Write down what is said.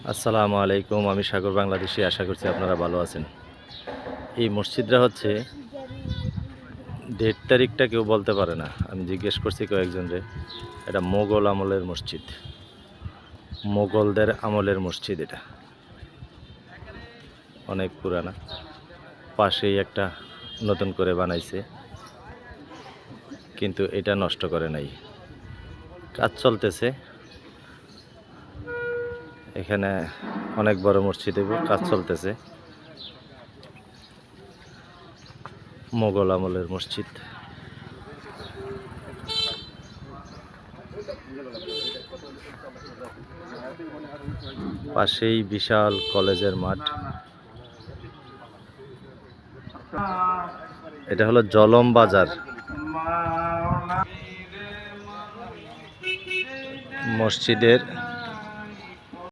আসসালামু আলাইকুম। আমি সাগর বাংলাদেশী। আশা করছি আপনারা ভালো আছেন। এই মসজিদটা হচ্ছে ডেট তারিখটা কেউ বলতে পারে না। আমি জিজ্ঞেস করছি কয়েকজনরে। এটা মোগল আমলের মসজিদ। মোগলদের আমলের মসজিদ এটা। অনেক পুরানা। পাশেই একটা নতুন করে বানাইছে। কিন্তু এটা নষ্ট করে নাই। কাজ চলতেছে। এখানে অনেক বড় মসজিদ এবং কাজ চলতেছে। মোগল আমলের মসজিদ। পাশেই বিশাল কলেজের মাঠ। এটা হলো জলম বাজার। মসজিদের